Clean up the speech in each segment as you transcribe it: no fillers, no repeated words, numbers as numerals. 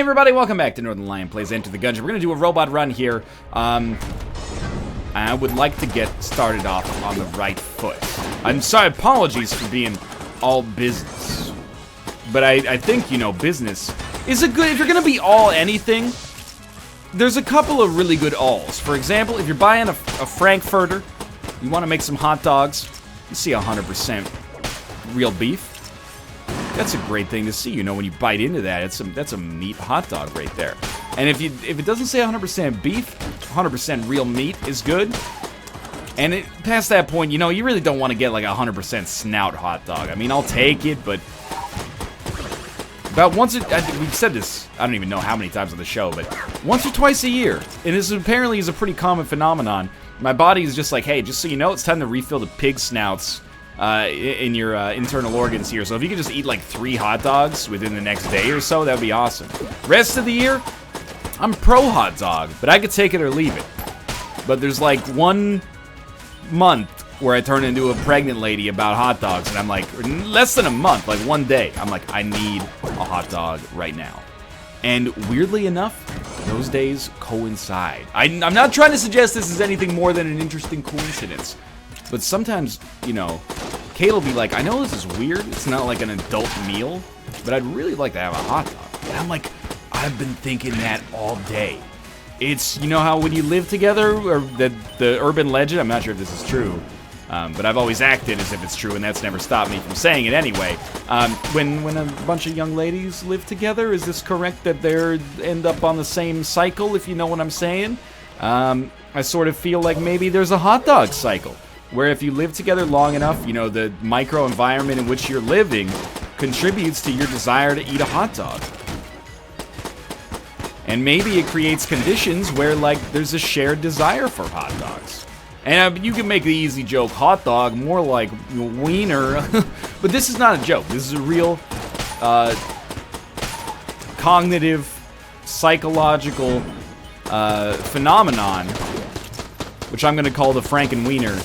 everybody, welcome back to Northernlion Plays Enter the Gungeon. We're going to do a robot run here. I would like to get started off on the right foot. I'm sorry, apologies for being all business. But I think, you know, business is a good, if you're going to be all anything, there's a couple of really good alls. For example, if you're buying a Frankfurter, you want to make some hot dogs, you see 100% real beef. That's a great thing to see, you know, when you bite into that. That's a meat hot dog right there. And if it doesn't say 100% beef, 100% real meat is good. And past that point, you know, you really don't want to get like a 100% snout hot dog. I mean, I'll take it, but about once we've said this, I don't even know how many times on the show, but once or twice a year, and this apparently is a pretty common phenomenon. My body is just like, hey, just so you know, it's time to refill the pig snouts in your internal organs here. So if you could just eat like 3 hot dogs within the next day or so, that would be awesome. Rest of the year, I'm pro hot dog, but I could take it or leave it. But there's like 1 month where I turn into a pregnant lady about hot dogs, and I'm like, less than a month, like 1 day, I'm like, I need a hot dog right now. And weirdly enough, those days coincide. I'm not trying to suggest this is anything more than an interesting coincidence. But sometimes, you know, Kate will be like, I know this is weird, it's not like an adult meal, but I'd really like to have a hot dog. And I'm like, I've been thinking that all day. It's, you know how when you live together, or the urban legend, I'm not sure if this is true, but I've always acted as if it's true, and that's never stopped me from saying it anyway. When a bunch of young ladies live together, is this correct that they end up on the same cycle, if you know what I'm saying? I sort of feel like maybe there's a hot dog cycle, where if you live together long enough, you know, the micro-environment in which you're living contributes to your desire to eat a hot dog. And maybe it creates conditions where, like, there's a shared desire for hot dogs. And you can make the easy joke, hot dog, more like wiener. But this is not a joke. This is a real cognitive, psychological phenomenon, which I'm going to call the Frankenwiener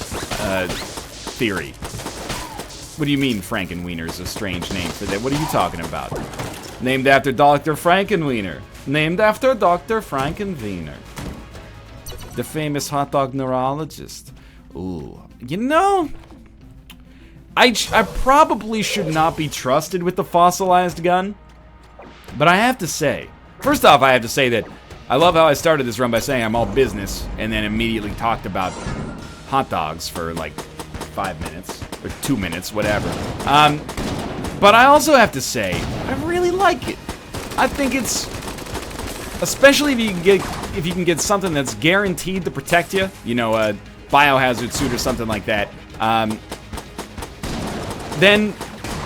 theory. What do you mean Frankenwiener is a strange name for that? What are you talking about? Named after Dr. Frankenwiener. Named after Dr. Frankenwiener. The famous hot dog neurologist. Ooh. You know, I probably should not be trusted with the fossilized gun. But I have to say, first off, I have to say that I love how I started this run by saying I'm all business, and then immediately talked about hot dogs for like 5 minutes, or 2 minutes, whatever. But I also have to say, I really like it. I think it's, especially if you can get something that's guaranteed to protect you, you know, a biohazard suit or something like that, then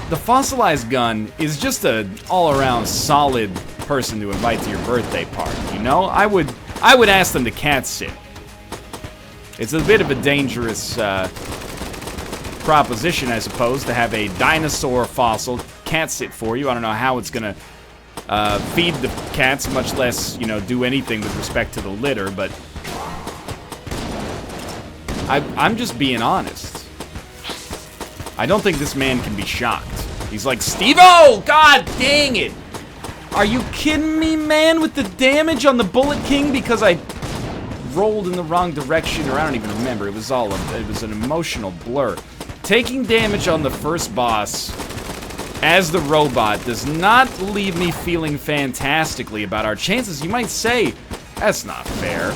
the fossilized gun is just an all-around solid person to invite to your birthday party, you know? I would ask them to cat sit. It's a bit of a dangerous proposition, I suppose, to have a dinosaur fossil cat sit for you. I don't know how it's gonna feed the cats, much less, you know, do anything with respect to the litter, but I'm just being honest. I don't think this man can be shocked. He's like, Steve-O! God dang it! Are you kidding me, man, with the damage on the Bullet King? Because I rolled in the wrong direction, or I don't even remember. It was an emotional blur. Taking damage on the first boss as the robot does not leave me feeling fantastically about our chances. You might say, that's not fair.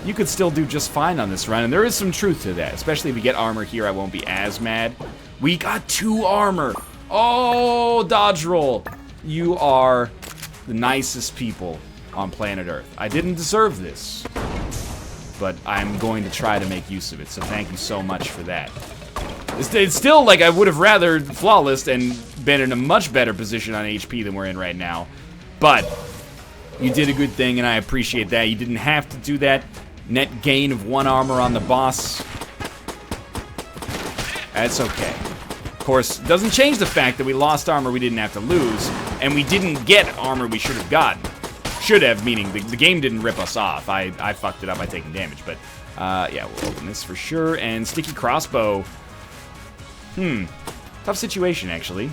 You could still do just fine on this run, and there is some truth to that. Especially if you get armor here, I won't be as mad. We got 2 armor. Oh, dodge roll. You are the nicest people on planet Earth. I didn't deserve this, but I'm going to try to make use of it, so thank you so much for that. It's still like I would have rather flawless and been in a much better position on HP than we're in right now, but you did a good thing and I appreciate that. You didn't have to do that. Net gain of 1 armor on the boss. That's okay. Of course, it doesn't change the fact that we lost armor we didn't have to lose, and we didn't get armor we should have gotten. Should have, meaning the game didn't rip us off. I fucked it up by taking damage, but yeah, we'll open this for sure. And sticky crossbow. Tough situation, actually.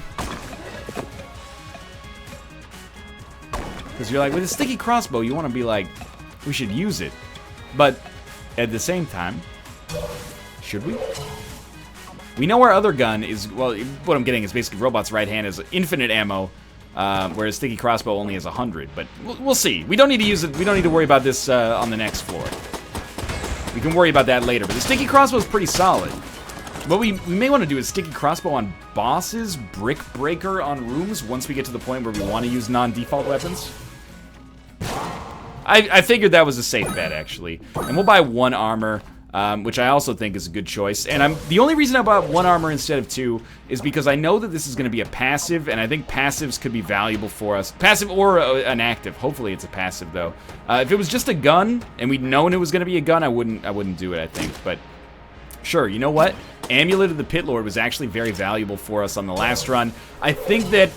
Because you're like, with a sticky crossbow, you want to be like, we should use it. But at the same time, should we? We know our other gun is, well, what I'm getting is basically Robot's right hand is infinite ammo, whereas sticky crossbow only has 100. But we'll see. We don't need to use it. We don't need to worry about this on the next floor. We can worry about that later. But the sticky crossbow is pretty solid. What we may want to do is sticky crossbow on bosses, brick breaker on rooms once we get to the point where we want to use non-default weapons. I figured that was a safe bet, actually. And we'll buy 1 armor, which I also think is a good choice. And the only reason I bought 1 armor instead of 2 is because I know that this is going to be a passive, and I think passives could be valuable for us. Passive or an active. Hopefully it's a passive, though. If it was just a gun, and we'd known it was going to be a gun, I wouldn't do it, I think. But sure, you know what? Amulet of the Pit Lord was actually very valuable for us on the last run. I think that...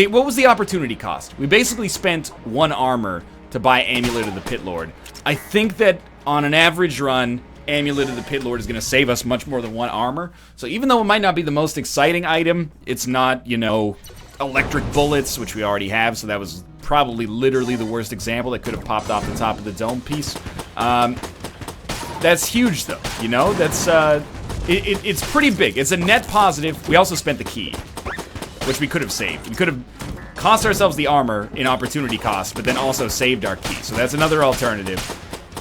what was the opportunity cost? We basically spent 1 armor to buy Amulet of the Pit Lord. I think that on an average run, Amulet of the Pit Lord is going to save us much more than 1 armor. So even though it might not be the most exciting item, it's not, you know, electric bullets, which we already have, so that was probably literally the worst example that could have popped off the top of the dome piece. That's huge, though, you know? That's, it's pretty big. It's a net positive. We also spent the key, which we could have saved. We could have cost ourselves the armor in opportunity cost, but then also saved our key. So that's another alternative.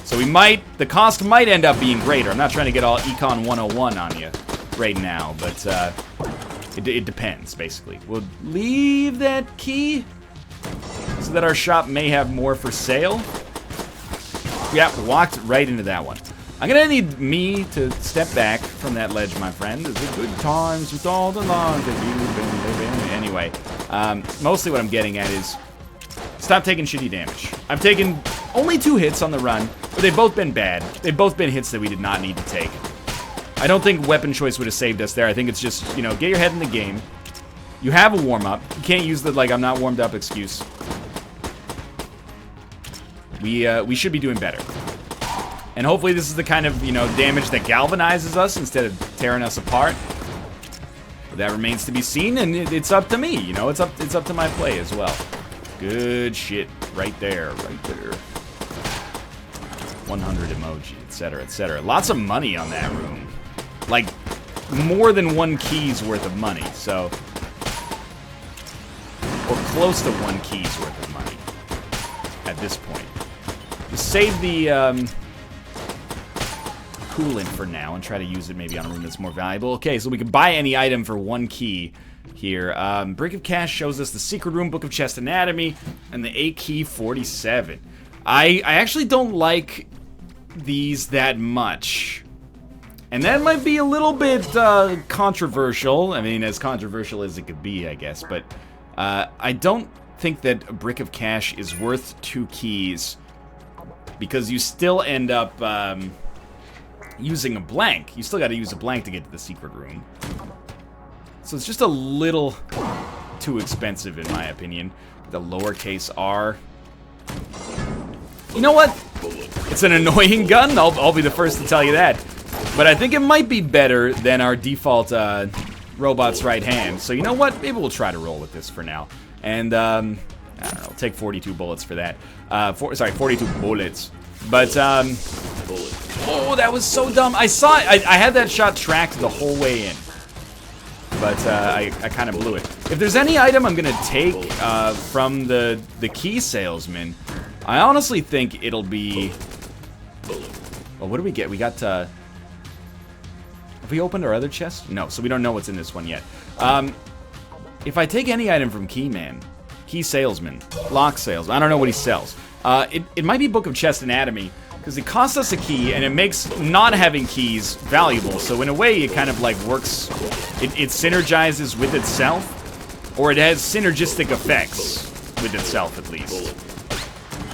So the cost might end up being greater. I'm not trying to get all Econ 101 on you right now, but it depends, basically. We'll leave that key so that our shop may have more for sale. Yeah, walked right into that one. I'm gonna need me to step back from that ledge, my friend. It's the good times with all the lives that you've been living. Anyway, mostly what I'm getting at is stop taking shitty damage. I've taken only 2 hits on the run, but they've both been bad. They've both been hits that we did not need to take. I don't think weapon choice would have saved us there. I think it's just, you know, get your head in the game. You have a warm-up. You can't use the, like, I'm not warmed up excuse. We should be doing better. And hopefully this is the kind of, you know, damage that galvanizes us instead of tearing us apart. But that remains to be seen, and it's up to me, you know, it's up to my play as well. Good shit. Right there, right there. 100 emoji, etc., etc. Lots of money on that room. Like, more than 1 key's worth of money, so... or close to 1 key's worth of money. At this point. Just save the, coolant for now and try to use it maybe on a room that's more valuable. Okay, so we can buy any item for 1 key here. Brick of Cash shows us the secret room, Book of Chest Anatomy, and the AK-47. I actually don't like these that much. And that might be a little bit controversial. I mean, as controversial as it could be, I guess. But I don't think that a Brick of Cash is worth 2 keys because you still end up using a blank. You still got to use a blank to get to the secret room. So it's just a little too expensive, in my opinion. The lowercase r. You know what? It's an annoying gun. I'll be the first to tell you that. But I think it might be better than our default robot's right hand. So you know what? Maybe we'll try to roll with this for now. And, I don't know. I'll take 42 bullets for that. Sorry, 42 bullets. But, oh, that was so dumb. I saw it. I had that shot tracked the whole way in. But I kind of blew it. If there's any item I'm going to take from the key salesman, I honestly think it'll be... well, what do we get? We got... have we opened our other chest? No, so we don't know what's in this one yet. If I take any item from Keyman, Key Salesman, Lock Salesman, I don't know what he sells. It might be Book of Chest Anatomy, because it costs us a key, and it makes not having keys valuable. So in a way, it kind of like works, it synergizes with itself, or it has synergistic effects with itself at least.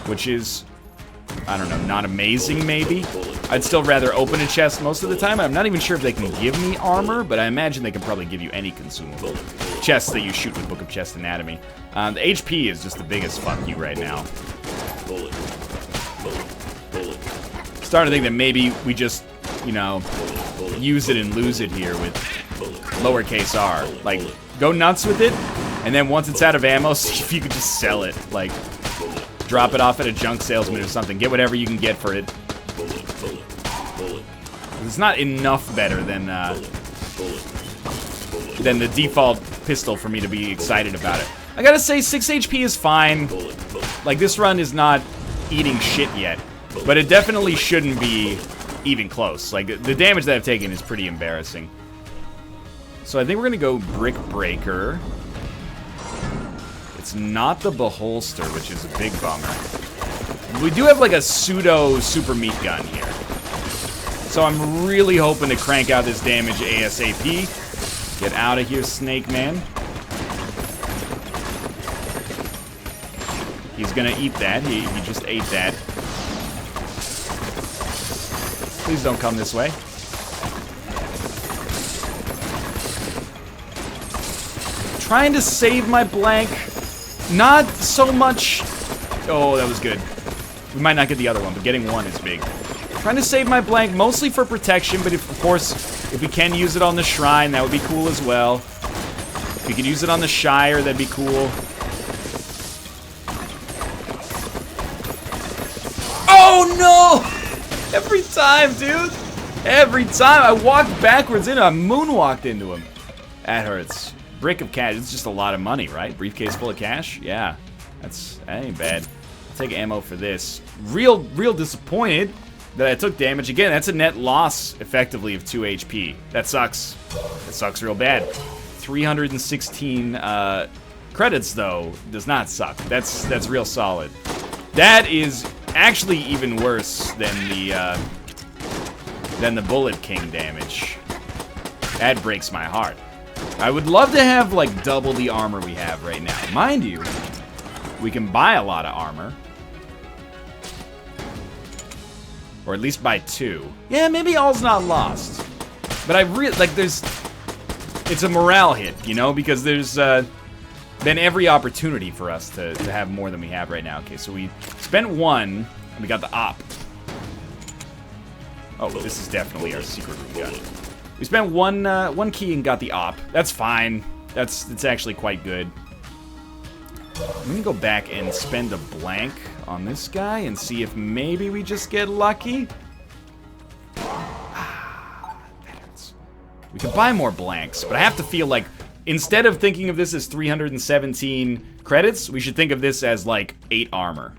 Which is, I don't know, not amazing maybe. I'd still rather open a chest most of the time. I'm not even sure if they can give me armor, but I imagine they can probably give you any consumable chests that you shoot with Book of Chest Anatomy. The HP is just the biggest fuck you right now. Starting to think that maybe we just, you know, use it and lose it here with lowercase r. Like, go nuts with it, and then once it's out of ammo, see if you could just sell it. Like, drop it off at a junk salesman or something. Get whatever you can get for it. It's not enough better than the default pistol for me to be excited about it. I gotta say, 6 HP is fine. Like, this run is not eating shit yet. But it definitely shouldn't be even close. Like, the damage that I've taken is pretty embarrassing. So I think we're gonna go Brick Breaker. It's not the Beholster, which is a big bummer. We do have, like, a pseudo super meat gun here. So I'm really hoping to crank out this damage ASAP. Get out of here, Snake Man. He's gonna eat that. He just ate that. Please don't come this way. Trying to save my blank. Not so much. Oh, that was good. We might not get the other one, but getting one is big. Trying to save my blank, mostly for protection, but of course, if we can use it on the shrine, that would be cool as well. If we could use it on the Shire, that'd be cool. Oh no! Every time, dude! Every time I walked backwards into him, I moonwalked into him. That hurts. Brick of cash, it's just a lot of money, right? Briefcase full of cash? Yeah. That ain't bad. I'll take ammo for this. Real disappointed that I took damage. Again, that's a net loss, effectively, of 2 HP. That sucks. That sucks real bad. 316 credits, though, does not suck. That's real solid. That is actually even worse than the Bullet King damage. That breaks my heart. I would love to have, like, double the armor we have right now. Mind you, we can buy a lot of armor. Or at least buy 2. Yeah, maybe all's not lost. But I really, like, it's a morale hit, you know? Because there's been every opportunity for us to have more than we have right now. Okay, so we spent 1, and we got the op. Oh, this is definitely our secret room gun. We spent one key and got the op. That's fine. It's actually quite good. I'm gonna go back and spend a blank on this guy and see if maybe we just get lucky. We could buy more blanks, but I have to feel like instead of thinking of this as 317 credits, we should think of this as like 8 armor.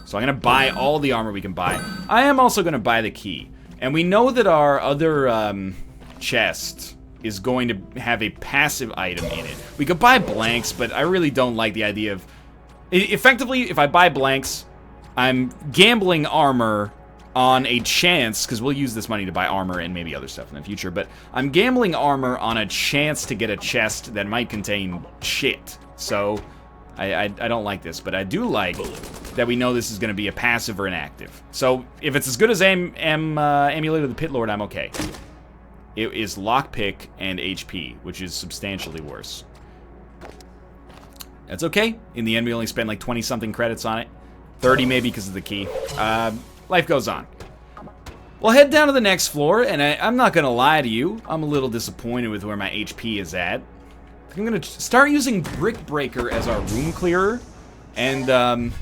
So I'm gonna buy all the armor we can buy. I am also gonna buy the key. And we know that our other chest is going to have a passive item in it. We could buy blanks, but I really don't like the idea of... Effectively, if I buy blanks, I'm gambling armor on a chance, because we'll use this money to buy armor and maybe other stuff in the future, but I'm gambling armor on a chance to get a chest that might contain shit. So I don't like this, but I do like that we know this is going to be a passive or an active. So if it's as good as Amulet of the Pit Lord, I'm okay. It is lockpick and HP, which is substantially worse. That's okay. In the end, we only spent like 20-something credits on it. 30 maybe because of the key. Life goes on. We'll head down to the next floor, and I'm not going to lie to you. I'm a little disappointed with where my HP is at. I'm going to start using Brick Breaker as our room clearer. And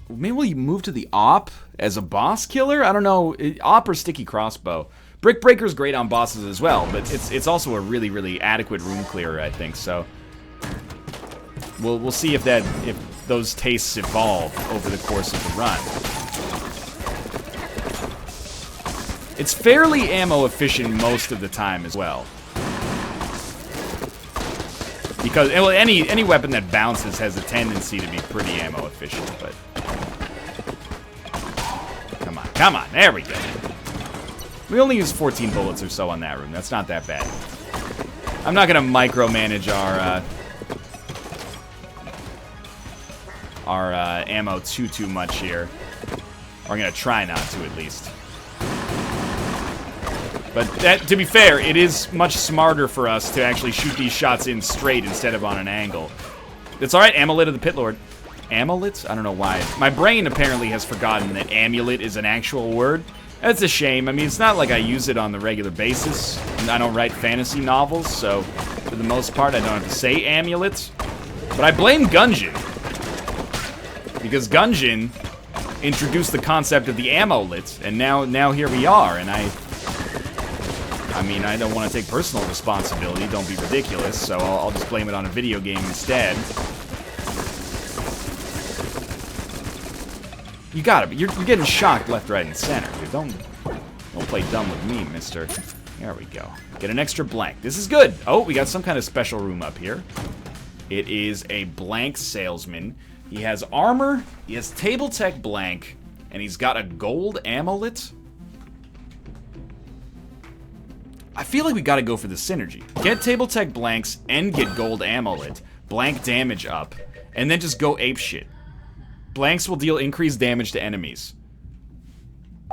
maybe we'll move to the Op as a boss killer? I don't know. Op or Sticky Crossbow. Brick Breaker's great on bosses as well, but it's also a really, really adequate room clearer, I think. So we'll see if those tastes evolve over the course of the run. It's fairly ammo efficient most of the time as well. Because well, any weapon that bounces has a tendency to be pretty ammo efficient, but come on, there we go. We only use 14 bullets or so on that room. That's not that bad. I'm not gonna micromanage our ammo too much here. Or I'm gonna try not to at least. But that, to be fair, it is much smarter for us to actually shoot these shots in straight instead of on an angle. It's alright, Amulet of the Pit Lord. Amulet? I don't know why. My brain apparently has forgotten that amulet is an actual word. That's a shame. I mean, it's not like I use it on the regular basis. I don't write fantasy novels, so for the most part, I don't have to say amulet. But I blame Gungeon. Because Gungeon introduced the concept of the ammo-lit, and now here we are, and I mean, I don't want to take personal responsibility, don't be ridiculous, so I'll just blame it on a video game instead. You got it, you're getting shocked left, right, and center, dude. Don't play dumb with me, mister. There we go. Get an extra blank. This is good. Oh, we got some kind of special room up here. It is a blank salesman. He has armor, he has table tech blank, and he's got a gold amulet. I feel like we gotta go for the synergy. Get table tech blanks and get gold amulet. Blank damage up. And then just go ape shit. Blanks will deal increased damage to enemies.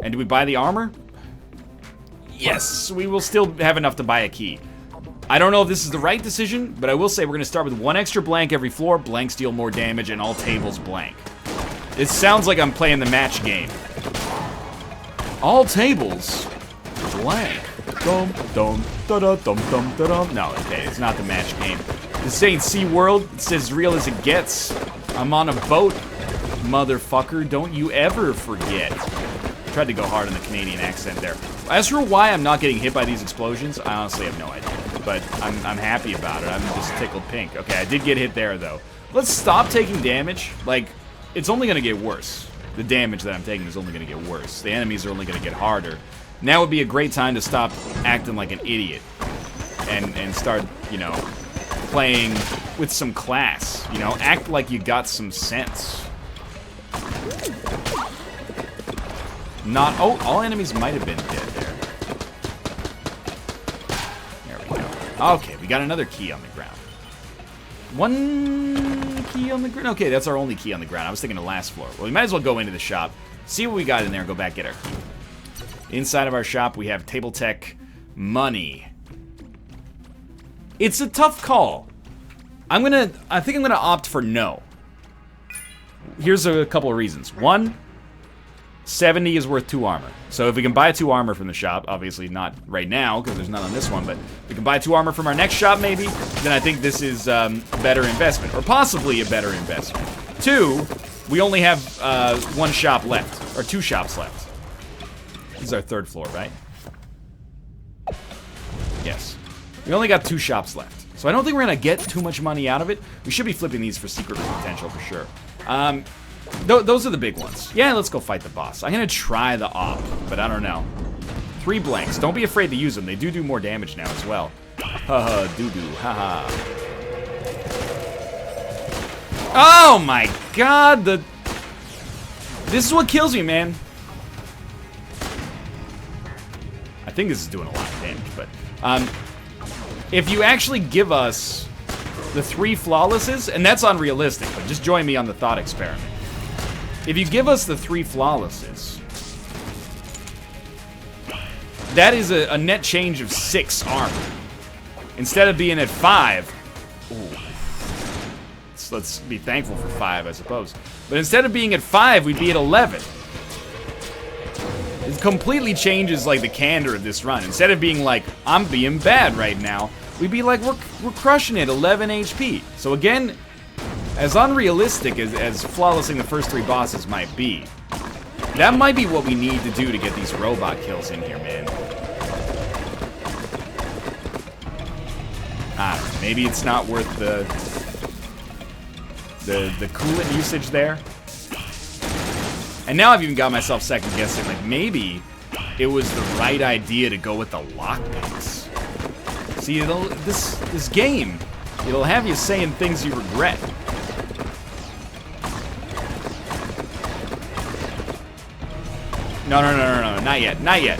And do we buy the armor? Yes, we will still have enough to buy a key. I don't know if this is the right decision, but I will say we're gonna start with 1 extra blank every floor. Blanks deal more damage and all tables blank. It sounds like I'm playing the match game. All tables blank. Dum dum da da dum dum da dum. No, okay, it's not the match game. This ain't SeaWorld. It's as real as it gets. I'm on a boat, motherfucker. Don't you ever forget. I tried to go hard on the Canadian accent there. As for why I'm not getting hit by these explosions, I honestly have no idea. But I'm happy about it. I'm just tickled pink. Okay, I did get hit there, though. Let's stop taking damage. Like, it's only going to get worse. The damage that I'm taking is only going to get worse. The enemies are only going to get harder. Now would be a great time to stop acting like an idiot. And start, you know, playing with some class. You know, act like you got some sense. Not... Oh, all enemies might have been dead there. There we go. Okay, we got another key on the ground. 1 key on the ground? Okay, that's our only key on the ground. I was thinking the last floor. Well, we might as well go into the shop, see what we got in there, and go back get our key. Inside of our shop, we have table tech money. It's a tough call. I think I'm gonna opt for no. Here's a couple of reasons. 1, 70 is worth 2 armor. So if we can buy 2 armor from the shop, obviously not right now, because there's none on this one, but if we can buy 2 armor from our next shop, maybe, then I think this is a better investment, or possibly a better investment. 2, we only have 1 shop left, or 2 shops left. This is our 3rd floor, right? Yes. We only got 2 shops left. So I don't think we're going to get too much money out of it. We should be flipping these for secret room potential for sure. Those are the big ones. Yeah, let's go fight the boss. I'm going to try the op, but I don't know. 3 blanks. Don't be afraid to use them. They do more damage now as well. Haha, doo-doo. Haha. Oh my god! This is what kills me, man. I think this is doing a lot of damage, but... if you actually give us the 3 flawlesses, and that's unrealistic, but just join me on the thought experiment. If you give us the 3 flawlesses, that is a net change of 6 armor. Instead of being at 5, ooh, let's be thankful for 5, I suppose. But instead of being at 5, we'd be at 11. It completely changes, like, the candor of this run. Instead of being like, I'm being bad right now, we'd be like, we're crushing it, 11 HP. So again, as unrealistic as flawlessing the first 3 bosses might be, that might be what we need to do to get these robot kills in here, man. I don't know, maybe it's not worth the coolant usage there. And now I've even got myself second guessing, like maybe it was the right idea to go with the lockpicks. See, this game, it'll have you saying things you regret. No, not yet, not yet.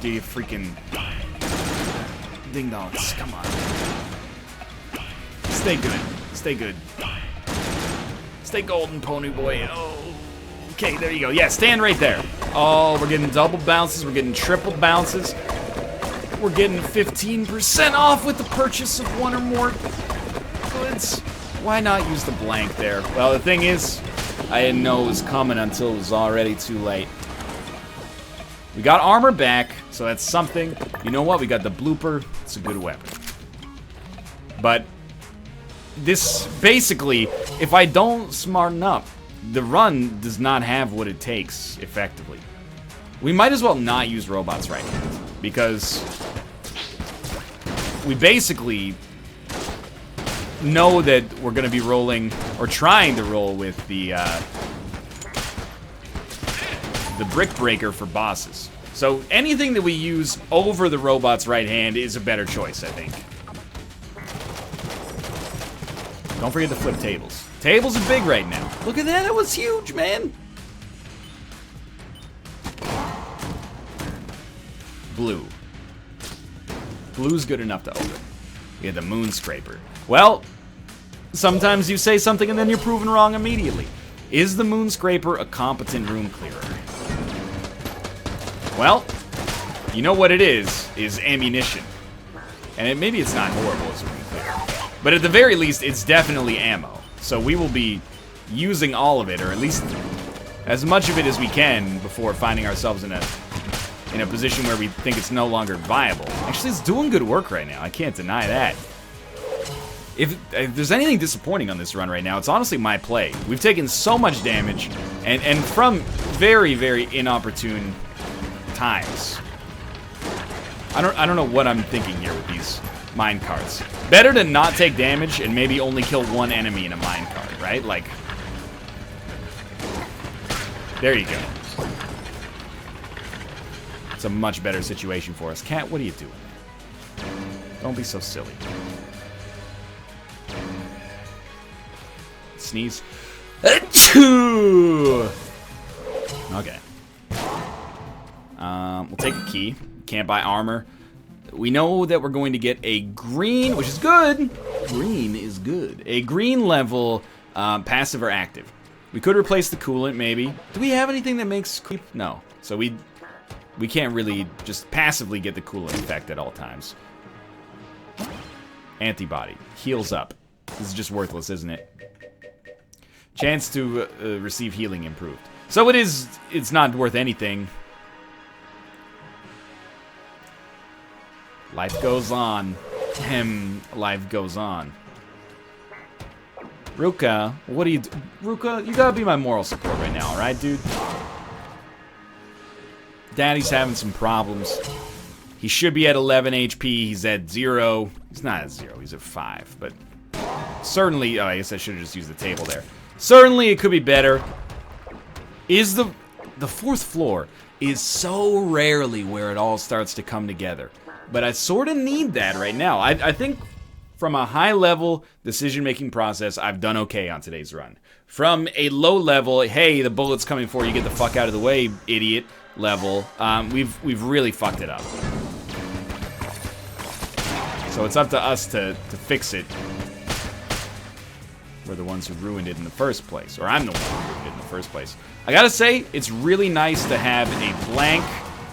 You freaking ding dongs, come on. Stay good, stay good. Stay golden, pony boy. Oh, okay, there you go. Yeah, stand right there. Oh, we're getting double bounces, we're getting triple bounces. We're getting 15% off with the purchase of 1 or more goods. Why not use the blank there? Well, the thing is, I didn't know it was coming until it was already too late. We got armor back, so that's something. You know what? We got the blooper. It's a good weapon. But this, basically, if I don't smarten up, the run does not have what it takes, effectively. We might as well not use robots right now, because we basically know that we're going to be rolling, or trying to roll with the Brick Breaker for bosses. So anything that we use over the robot's right hand is a better choice, I think. Don't forget to flip tables. Tables are big right now. Look at that, that was huge, man. Blue. Blue's good enough to open. We had the Moon Scraper. Well, sometimes you say something and then you're proven wrong immediately. Is the Moon Scraper a competent room clearer? Well, you know what it is ammunition. And maybe it's not horrible as a room clearer. But at the very least, it's definitely ammo. So we will be using all of it, or at least as much of it as we can before finding ourselves in a position where we think it's no longer viable. Actually, it's doing good work right now. I can't deny that. If there's anything disappointing on this run right now, it's honestly my play. We've taken so much damage, and from very, very inopportune times. I don't know what I'm thinking here with these mine carts. Better to not take damage and maybe only kill one enemy in a mine cart, right? Like, there you go. It's a much better situation for us. Cat, what are you doing? Don't be so silly. Sneeze. Achoo! Okay. We'll take a key. Can't buy armor. We know that we're going to get a green, which is good. Green is good. A green level passive or active. We could replace the coolant, maybe. Do we have anything that makes creep? No. So we can't really just passively get the coolant effect at all times. Antibody. Heals up. This is just worthless, isn't it? Chance to receive healing improved. So it's not worth anything. Life goes on. Life goes on. Ruka, what do you do? Ruka, you gotta be my moral support right now, alright, dude? Daddy's having some problems. He should be at 11 HP. He's at 0. He's not at 0. He's at 5. But certainly, oh, I guess I should have just used the table there. Certainly, it could be better. Is the fourth floor is so rarely where it all starts to come together. But I sort of need that right now. I think from a high-level decision-making process, I've done okay on today's run. From a low-level, hey, the bullet's coming for you, get the fuck out of the way, idiot, level, we've really fucked it up. So it's up to us to fix it. We're the ones who ruined it in the first place. Or I'm the one who ruined it in the first place. I gotta say, it's really nice to have a blank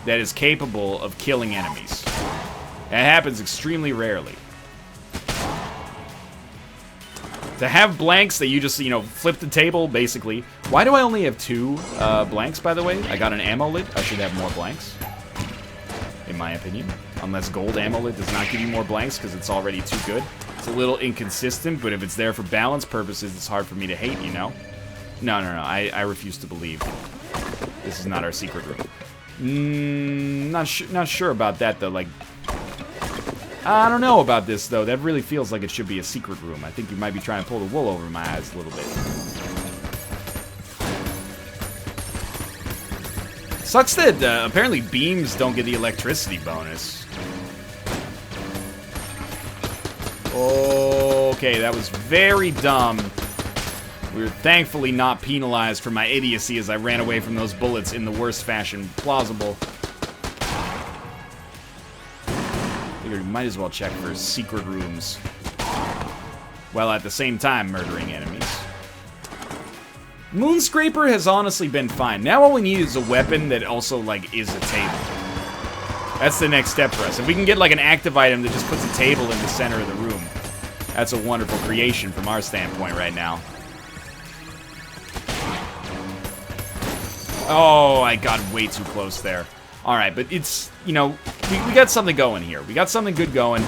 that is capable of killing enemies. That happens extremely rarely. To have blanks that you just, you know, flip the table, basically. Why do I only have 2 blanks, by the way? I got an ammo lid. I should have more blanks. In my opinion. Unless gold ammo lid does not give you more blanks because it's already too good. It's a little inconsistent, but if it's there for balance purposes, it's hard for me to hate, you know? No. I refuse to believe. This is not our secret room. Not sure about that, though. Like, I don't know about this, though. That really feels like it should be a secret room. I think you might be trying to pull the wool over my eyes a little bit. Sucks that apparently beams don't get the electricity bonus. Okay, that was very dumb. We were thankfully not penalized for my idiocy as I ran away from those bullets in the worst fashion plausible. Figured we might as well check for secret rooms, while at the same time murdering enemies. Moonscraper has honestly been fine. Now all we need is a weapon that also, like, is a table. That's the next step for us. If we can get, like, an active item that just puts a table in the center of the room, that's a wonderful creation from our standpoint right now. Oh, I got way too close there. Alright, but it's, you know, we got something going here. We got something good going.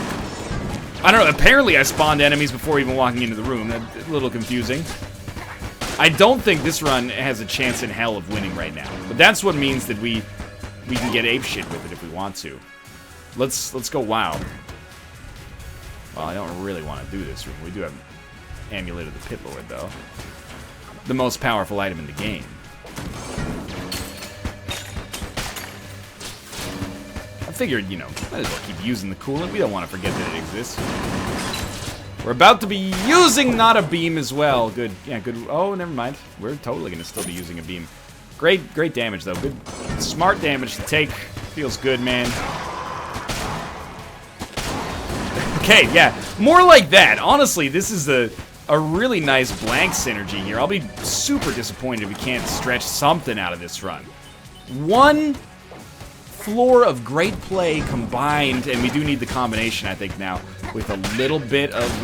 I don't know, apparently I spawned enemies before even walking into the room. That's a little confusing. I don't think this run has a chance in hell of winning right now. But that's what means that we can get apeshit with it if we want to. Let's go WoW. Well, I don't really want to do this room. We do have Amulet of the Pit Lord, though. The most powerful item in the game. I figured, you know, might as well keep using the coolant. We don't want to forget that it exists. We're about to be using not a beam as well. Good, yeah, good. Oh, never mind. We're totally going to still be using a beam. Great damage, though. Good, smart damage to take. Feels good, man. Okay, yeah, more like that. Honestly, this is a really nice blank synergy here. I'll be super disappointed if we can't stretch something out of this run. One floor of great play combined, and we do need the combination, I think, now, with a little bit of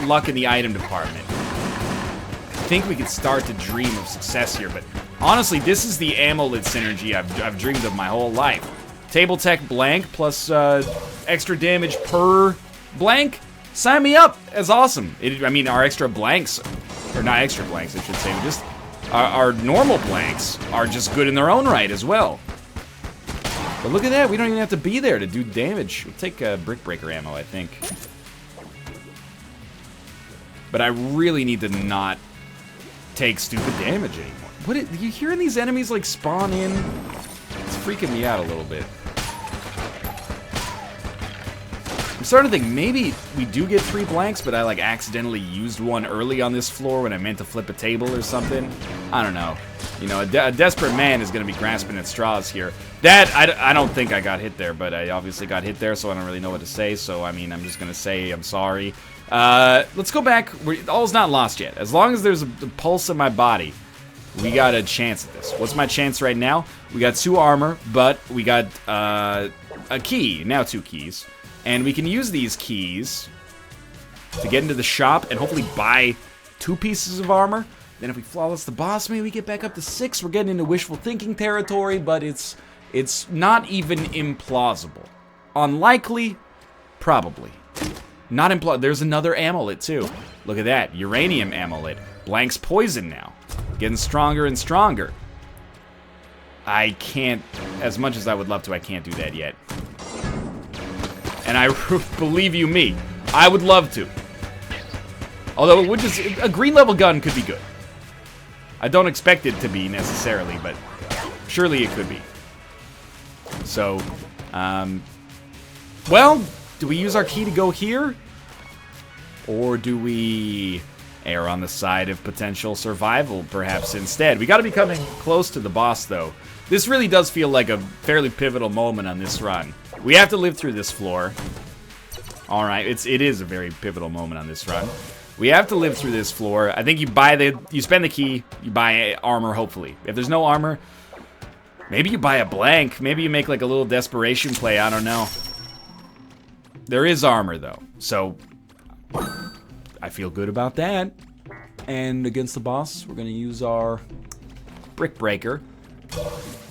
luck in the item department. I think we could start to dream of success here, but honestly, this is the Amulet synergy I've dreamed of my whole life. Table Tech blank plus extra damage per blank. Sign me up. That's awesome. I mean, our extra blanks, or not extra blanks, I should say, just our normal blanks are just good in their own right as well. But look at that. We don't even have to be there to do damage. We'll take Brick Breaker ammo, I think. But I really need to not take stupid damage anymore. What? Are you hearing these enemies like spawn in? It's freaking me out a little bit. I'm starting to think maybe we do get 3 blanks, but I like accidentally used one early on this floor when I meant to flip a table or something. I don't know. You know, a desperate man is going to be grasping at straws here. That, I don't think I got hit there, but I obviously got hit there, so I don't really know what to say. So, I mean, I'm just going to say I'm sorry. Let's go back. All's not lost yet. As long as there's a pulse in my body, we got a chance at this. What's my chance right now? We got 2 armor, but we got a key. Now 2 keys. And we can use these keys to get into the shop and hopefully buy 2 pieces of armor. Then if we flawless the boss, maybe we get back up to 6. We're getting into wishful thinking territory, but it's not even implausible. Unlikely, probably. Not implausible. There's another amulet too. Look at that, uranium amulet. Blank's poison now. Getting stronger and stronger. I can't, as much as I would love to, I can't do that yet. And I believe you me, I would love to. Although it would just, a green level gun could be good. I don't expect it to be necessarily, but surely it could be. So, well, do we use our key to go here? Or do we err on the side of potential survival, perhaps, instead? We gotta be coming close to the boss, though. This really does feel like a fairly pivotal moment on this run. We have to live through this floor. Alright, it is a very pivotal moment on this run. We have to live through this floor. I think you spend the key, you buy armor, hopefully. If there's no armor, maybe you buy a blank. Maybe you make like a little desperation play, I don't know. There is armor, though, so I feel good about that. And against the boss, we're gonna use our Brick Breaker.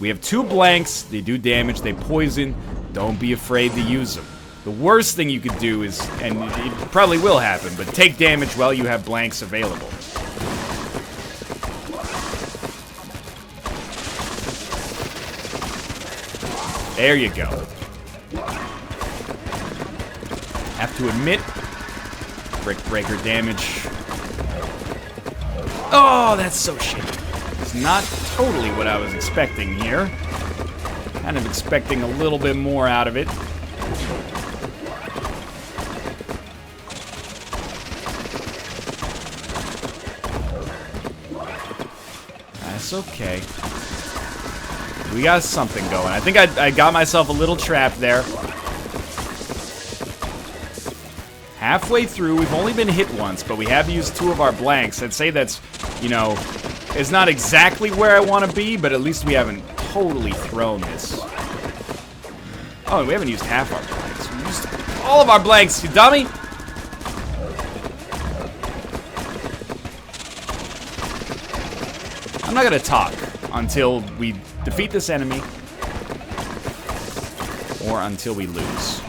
We have 2 blanks, they do damage, they poison. Don't be afraid to use them. The worst thing you could do is, and it probably will happen, but take damage while you have blanks available. There you go. Have to admit, Brick Breaker damage. Oh, that's so shitty. It's not totally what I was expecting here. Kind of expecting a little bit more out of it. That's okay. We got something going. I think I got myself a little trapped there. Halfway through, we've only been hit once, but we have used 2 of our blanks. I'd say that's, you know, it's not exactly where I want to be, but at least we haven't totally thrown this. Oh, we haven't used half our blanks. We used all of our blanks, you dummy! I'm not gonna talk until we defeat this enemy or until we lose.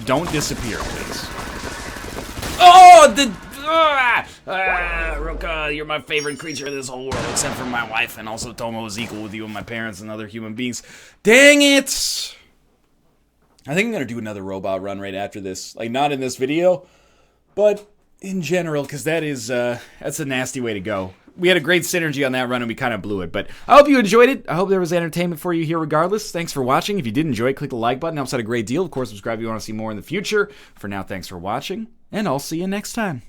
Don't disappear, please. Oh, Ruka, you're my favorite creature in this whole world, except for my wife, and also Tomo is equal with you and my parents and other human beings. Dang it! I think I'm gonna do another robot run right after this. Like, not in this video, but in general, because that's a nasty way to go. We had a great synergy on that run, and we kind of blew it. But I hope you enjoyed it. I hope there was entertainment for you here regardless. Thanks for watching. If you did enjoy it, click the like button. It helps out a great deal. Of course, subscribe if you want to see more in the future. For now, thanks for watching, and I'll see you next time.